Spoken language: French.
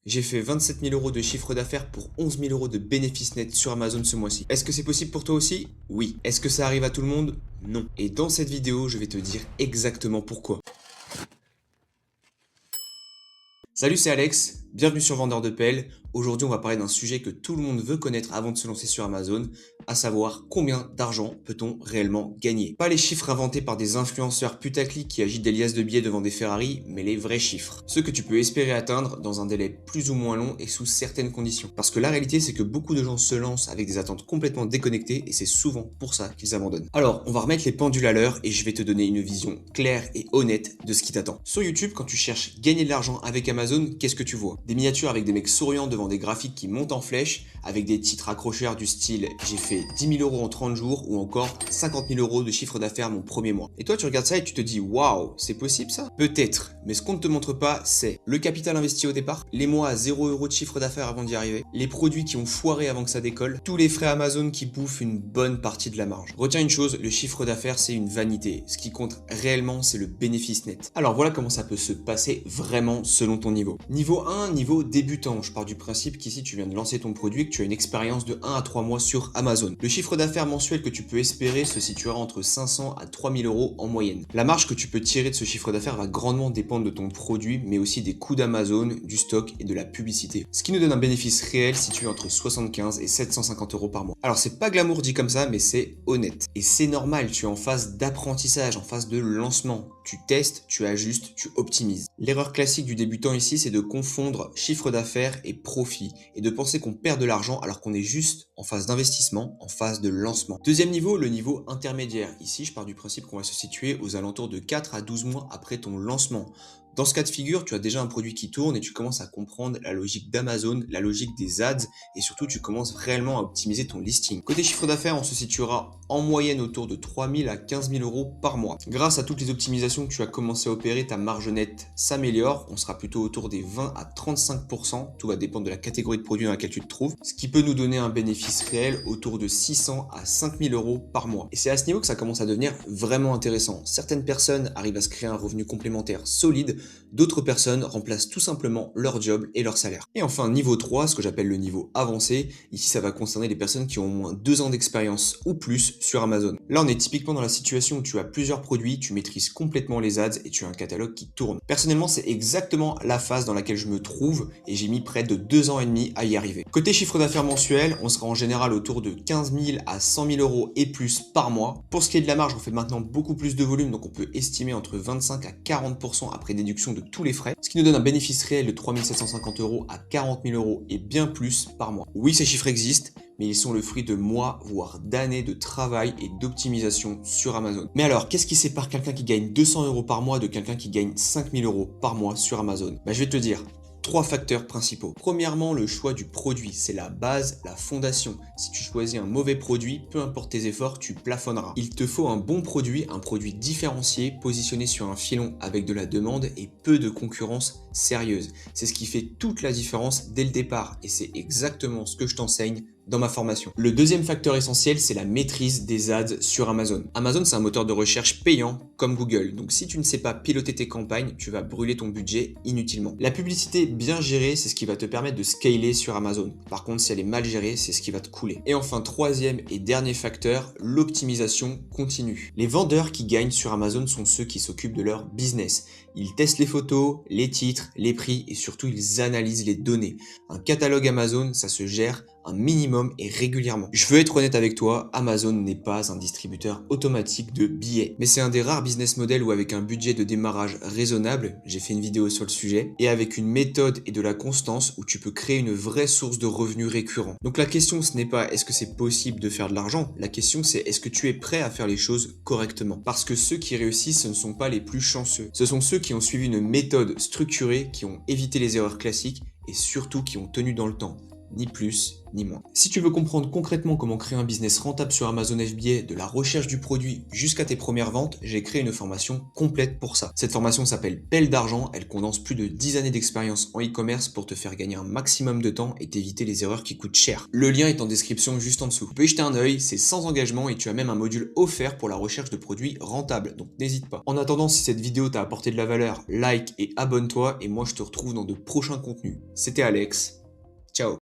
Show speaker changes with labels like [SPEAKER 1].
[SPEAKER 1] J'ai fait 27 000 € de chiffre d'affaires pour 11 000 € de bénéfices nets sur Amazon ce mois-ci. Est-ce que c'est possible pour toi aussi? Oui. Est-ce que ça arrive à tout le monde? Non. Et dans cette vidéo, je vais te dire exactement pourquoi. Salut, c'est Alex, bienvenue sur Vendeur de Pelles. Aujourd'hui, on va parler d'un sujet que tout le monde veut connaître avant de se lancer sur Amazon, à savoir combien d'argent peut-on réellement gagner. Pas les chiffres inventés par des influenceurs putaclic qui agitent des liasses de billets devant des Ferrari, mais les vrais chiffres. Ceux que tu peux espérer atteindre dans un délai plus ou moins long et sous certaines conditions. Parce que la réalité, c'est que beaucoup de gens se lancent avec des attentes complètement déconnectées et c'est souvent pour ça qu'ils abandonnent. Alors, on va remettre les pendules à l'heure et je vais te donner une vision claire et honnête de ce qui t'attend. Sur YouTube, quand tu cherches gagner de l'argent avec Amazon, qu'est-ce que tu vois? Des miniatures avec des mecs souriants devant des graphiques qui montent en flèche, avec des titres accrocheurs du style « J'ai fait 10 000 € en 30 jours » ou encore « 50 000 € de chiffre d'affaires mon premier mois ». Et toi, tu regardes ça et tu te dis « Waouh, c'est possible ça ?» Peut-être, mais ce qu'on ne te montre pas, c'est le capital investi au départ, les mois à 0 € de chiffre d'affaires avant d'y arriver, les produits qui ont foiré avant que ça décolle, tous les frais Amazon qui bouffent une bonne partie de la marge. Retiens une chose, le chiffre d'affaires, c'est une vanité. Ce qui compte réellement, c'est le bénéfice net. Alors voilà comment ça peut se passer vraiment selon ton niveau. Niveau 1, niveau débutant. Je pars du principe qu'ici, tu viens de lancer ton produit et que tu as une expérience de 1 à 3 mois sur Amazon. Le chiffre d'affaires mensuel que tu peux espérer se situera entre 500 à 3000 € en moyenne. La marge que tu peux tirer de ce chiffre d'affaires va grandement dépendre de ton produit, mais aussi des coûts d'Amazon, du stock et de la publicité. Ce qui nous donne un bénéfice réel situé entre 75 et 750 € par mois. Alors c'est pas glamour dit comme ça, mais c'est honnête. Et c'est normal, tu es en phase d'apprentissage, en phase de lancement. Tu testes, tu ajustes, tu optimises. L'erreur classique du débutant ici, c'est de confondre chiffre d'affaires et profit et de penser qu'on perd de l'argent alors qu'on est juste en phase d'investissement, en phase de lancement. Deuxième niveau, le niveau intermédiaire. Ici, je pars du principe qu'on va se situer aux alentours de 4 à 12 mois après ton lancement. Dans ce cas de figure, tu as déjà un produit qui tourne et tu commences à comprendre la logique d'Amazon, la logique des ads et surtout tu commences réellement à optimiser ton listing. Côté chiffre d'affaires, on se situera en moyenne autour de 3 000 à 15 000 € par mois. Grâce à toutes les optimisations que tu as commencé à opérer, ta marge nette s'améliore. On sera plutôt autour des 20 à 35%. Tout va dépendre de la catégorie de produit dans laquelle tu te trouves. Ce qui peut nous donner un bénéfice réel autour de 600 à 5 000 € par mois. Et c'est à ce niveau que ça commence à devenir vraiment intéressant. Certaines personnes arrivent à se créer un revenu complémentaire solide. D'autres personnes remplacent tout simplement leur job et leur salaire. Et enfin, niveau 3, ce que j'appelle le niveau avancé, ici ça va concerner les personnes qui ont au moins 2 ans d'expérience ou plus sur Amazon. Là, on est typiquement dans la situation où tu as plusieurs produits, tu maîtrises complètement les ads et tu as un catalogue qui tourne. Personnellement, c'est exactement la phase dans laquelle je me trouve et j'ai mis près de 2 ans et demi à y arriver. Côté chiffre d'affaires mensuel, on sera en général autour de 15 000 à 100 000 € et plus par mois. Pour ce qui est de la marge, on fait maintenant beaucoup plus de volume, donc on peut estimer entre 25 à 40% après déduction de tous les frais, ce qui nous donne un bénéfice réel de 3 750 € à 40 000 € et bien plus par mois. Oui, ces chiffres existent, mais ils sont le fruit de mois, voire d'années de travail et d'optimisation sur Amazon. Mais alors, qu'est-ce qui sépare quelqu'un qui gagne 200 € par mois de quelqu'un qui gagne 5 000 € par mois sur Amazon? Je vais te dire. 3 facteurs principaux. Premièrement, le choix du produit, c'est la base, la fondation. Si tu choisis un mauvais produit, peu importe tes efforts, tu plafonneras. Il te faut un bon produit, un produit différencié, positionné sur un filon avec de la demande et peu de concurrence sérieuse. C'est ce qui fait toute la différence dès le départ et c'est exactement ce que je t'enseigne dans ma formation. Le deuxième facteur essentiel, c'est la maîtrise des ads sur Amazon. Amazon, c'est un moteur de recherche payant comme Google. Donc si tu ne sais pas piloter tes campagnes, tu vas brûler ton budget inutilement. La publicité bien gérée, c'est ce qui va te permettre de scaler sur Amazon. Par contre, si elle est mal gérée, c'est ce qui va te couler. Et enfin, troisième et dernier facteur, l'optimisation continue. Les vendeurs qui gagnent sur Amazon sont ceux qui s'occupent de leur business. Ils testent les photos, les titres, les prix et surtout ils analysent les données. Un catalogue Amazon, ça se gère un minimum et régulièrement. Je veux être honnête avec toi, Amazon n'est pas un distributeur automatique de billets, mais c'est un des rares business models où avec un budget de démarrage raisonnable, j'ai fait une vidéo sur le sujet, et avec une méthode et de la constance où tu peux créer une vraie source de revenus récurrents. Donc la question ce n'est pas est-ce que c'est possible de faire de l'argent, la question c'est est-ce que tu es prêt à faire les choses correctement. Parce que ceux qui réussissent ce ne sont pas les plus chanceux, ce sont ceux qui ont suivi une méthode structurée, qui ont évité les erreurs classiques et surtout qui ont tenu dans le temps. ni plus ni moins. Si tu veux comprendre concrètement comment créer un business rentable sur Amazon FBA, de la recherche du produit jusqu'à tes premières ventes, j'ai créé une formation complète pour ça. Cette formation s'appelle Pelle d'argent, elle condense plus de 10 années d'expérience en e-commerce pour te faire gagner un maximum de temps et t'éviter les erreurs qui coûtent cher. Le lien est en description juste en dessous. Tu peux y jeter un œil, c'est sans engagement et tu as même un module offert pour la recherche de produits rentables, donc n'hésite pas. En attendant, si cette vidéo t'a apporté de la valeur, like et abonne-toi et moi je te retrouve dans de prochains contenus. C'était Alex, ciao.